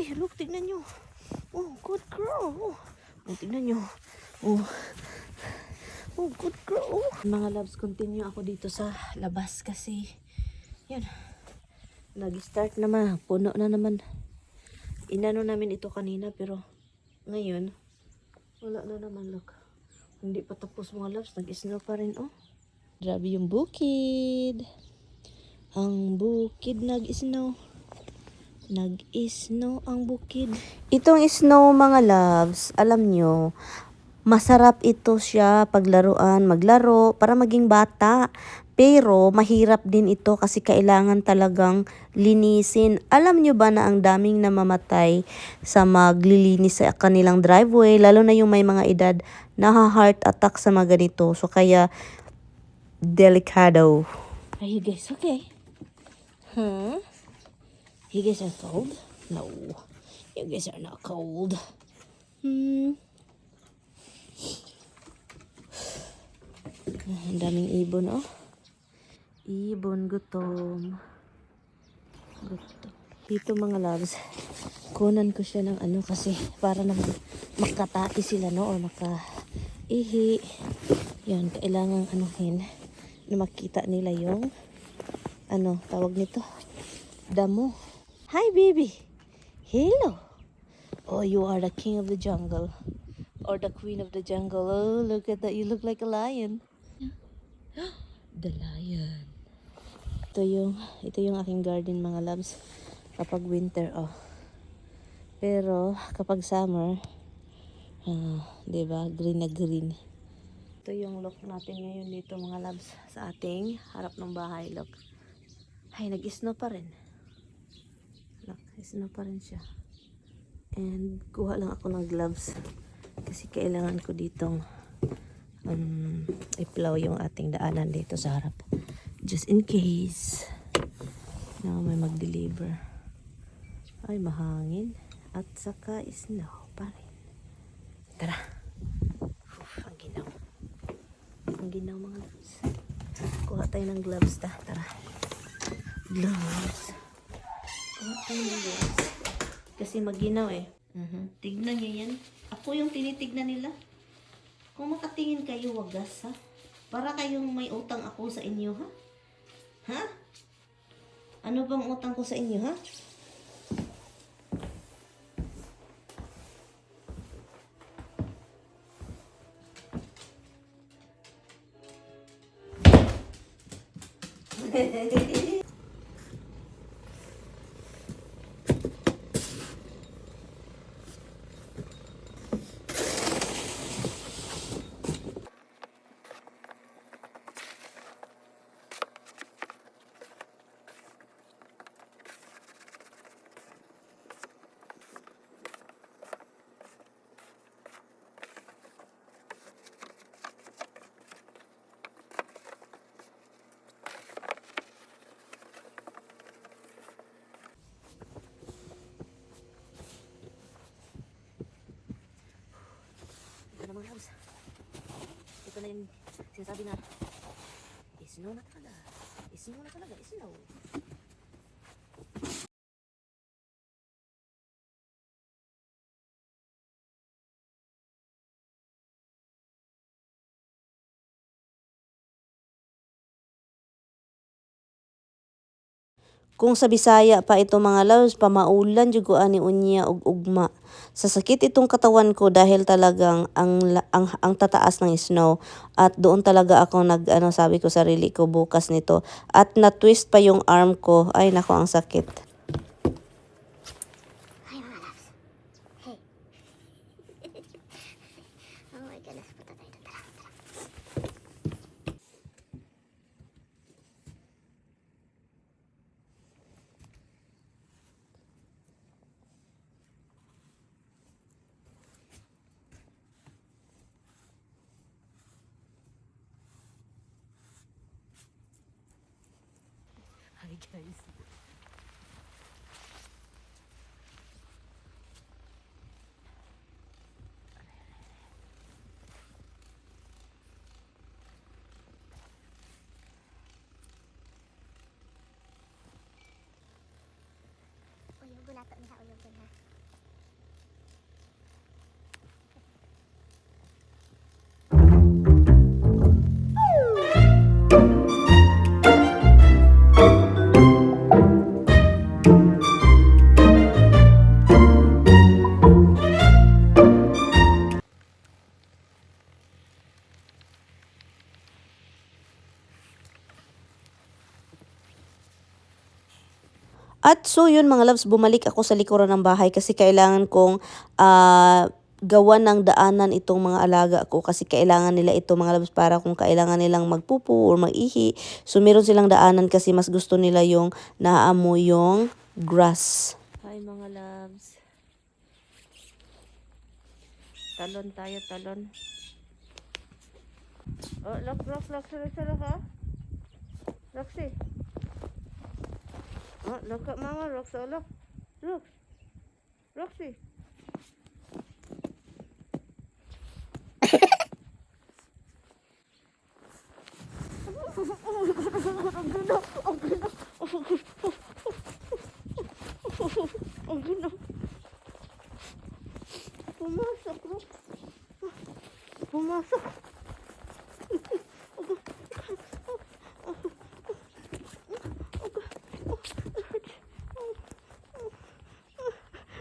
baby. Look, tignan nyo. Oh, good girl. Oh, tignan nyo. Oh. Oh, good girl. Oh. Mga loves, continue ako dito sa labas kasi yan. Nag-start naman. Puno na naman. Inano namin ito kanina pero ngayon wala na naman. Look. Hindi pa tapos mga loves. Nag-snow pa rin. Oh. Grabe yung bukid. Ang bukid nag-snow. Nag-snow ang bukid. Itong snow mga loves, alam nyo, masarap ito siya paglaruan, maglaro, para maging bata. Pero mahirap din ito kasi kailangan talagang linisin. Alam nyo ba na ang daming namamatay sa maglilinis sa kanilang driveway, lalo na yung may mga edad na heart attack sa mga ganito. So kaya, delikado. Are you guys okay? Huh? You guys are cold? No. You guys are not cold. Ang daming ibon, oh. Ibon, gutom. Gutom. Dito mga loves, kunan ko siya ng ano kasi para naman makatae sila, no? O makaihi. Yan, kailangang anuhin na makita nila yung ano, tawag nito? Damo. Hi, baby. Hello. Oh, you are the king of the jungle. Or the queen of the jungle. Oh, look at that. You look like a lion. The lion. Ito yung aking garden mga loves. Kapag winter, oh. Pero, kapag summer, diba? Green na green. Ito yung look natin ngayon dito mga loves. Sa ating harap ng bahay, look. Ay, nag-snow pa rin. Look, snow pa rin siya. And kuha lang ako ng gloves kasi kailangan ko ditong i-plow yung ating daanan dito sa harap. Just in case na may mag-deliver. Ay, mahangin. At saka snow pa rin. Tara. Ang ginaw. Ang ginaw mga gloves. Kuha tayo ng gloves ta. Tara. Gloves. Kuha tayo ng gloves. Kasi maginaw eh. Tignan nyo yan. Ako yung tinitignan nila. Kung makatingin kayo, wagas ha. Para kayong may utang ako sa inyo ha. Ha? Ano bang utang ko sa inyo ha? Mga loves. Ito na yung sinasabi na snow na talaga. Snow na talaga. Snow. Kung sa Bisaya pa ito mga loves, pamaulan jugo ani unya og ugma. Sasakit itong katawan ko dahil talagang ang tataas ng snow at doon talaga ako sabi ko sarili ko bukas nito at na-twist pa yung arm ko. Ay nako ang sakit. Hi mga loves. Hey. Oh my goodness, punta tayo doon. Tara, tara. Hi guys. Uyog, bulato niya, uyog din ha. So yun mga loves, bumalik ako sa likuran ng bahay kasi kailangan kong gawan ng daanan itong mga alaga ko kasi kailangan nila ito mga loves para kung kailangan nilang magpupo or mag-ihi. So meron silang daanan kasi mas gusto nila yung naaamoy yung grass. Hi mga loves. Talon tayo, talon. Oh, look, ha? Roxy. Oh, look at mama, Rox. Oh, look. Look. Roxy. Ang ganda. Pumasok, Rox. Pumasok.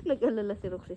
Nag-alala si Roxy.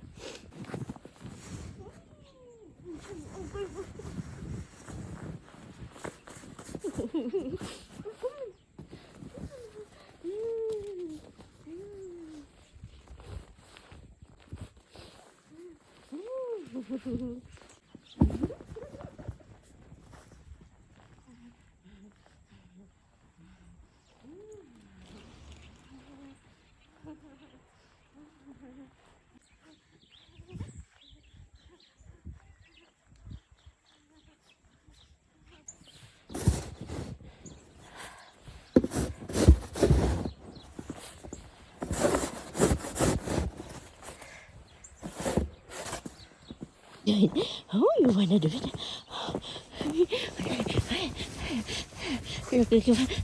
Oh, you wanna do it?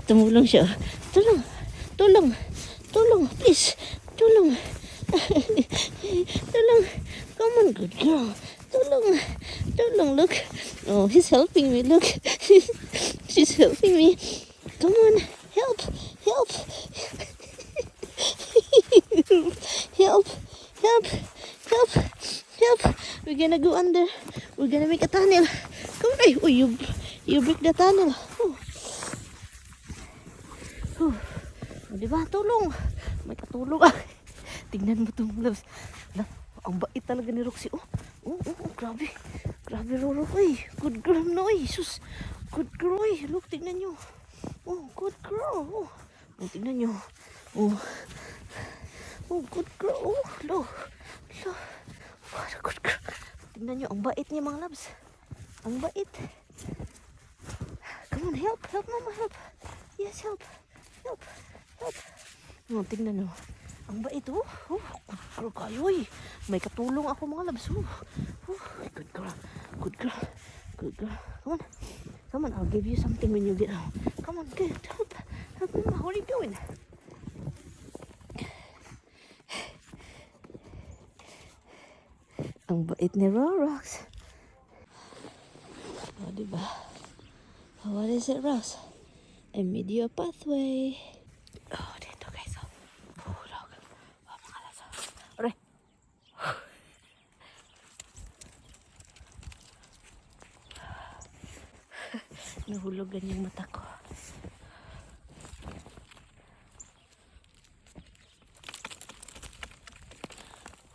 Tumulong siya. Tulong. Tulong. Tulong. Please. Tulong. Tulong. Come on, good girl. Tulong. Tulong. Look. Oh, he's helping me. Look. She's helping me. Come on. Help. Help. Help. Help. Help. Help. We're gonna go under. We're gonna make a tunnel. Come on. Oh, you break the tunnel. Oh. Oh, diba? Tulong. May katulong. Tingnan mo itong loves. Ang bait talaga ni Roxy. Oh, grabe. Grabe, Roro. Ay, good girl no. Ay, sus. Good girl. Ay, look, tingnan nyo. Oh, good girl. Oh, tingnan nyo. Oh, good girl. Oh, lo. What a good girl. Tingnan nyo, ang bait niya mga loves. Ang bait. Come on, help. Help, mama, help. Yes, help. Help. Oh, tingnan nyo. Ang bait, oh. Good girl kayo, eh. May katulong ako mga labs. Good girl. Good girl. Good girl. Come on, I'll give you something when you get home. Come on, good. Help. Mama, what are you doing? Ang bait ni Rorox. Oh, diba? What is it, Ross? A media pathway. Oh, dito guys. Hulog. Oh, mga laso. Aray. Nahulugan yung mata ko.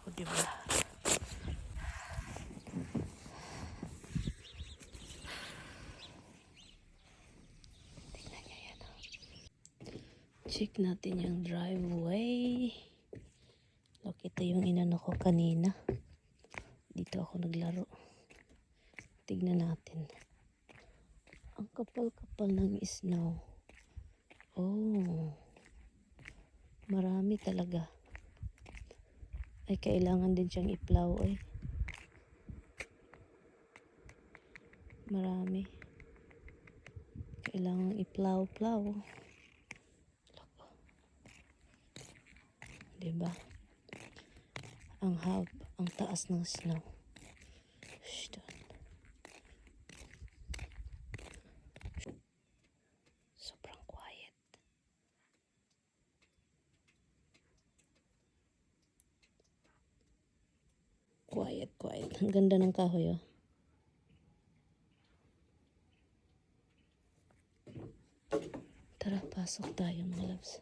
Oh, diba? Check natin yung driveway. Look, ito yung inano ko kanina. Dito ako naglaro. Tignan natin. Ang kapal-kapal ng snow. Oh. Marami talaga. Ay, kailangan din siyang i-plow eh. Marami. Kailangan i-plow. Diba? Ang taas ng snow. Sobrang quiet. Quiet. Ang ganda ng kahoy, oh. Tara, pasok tayo mga loves.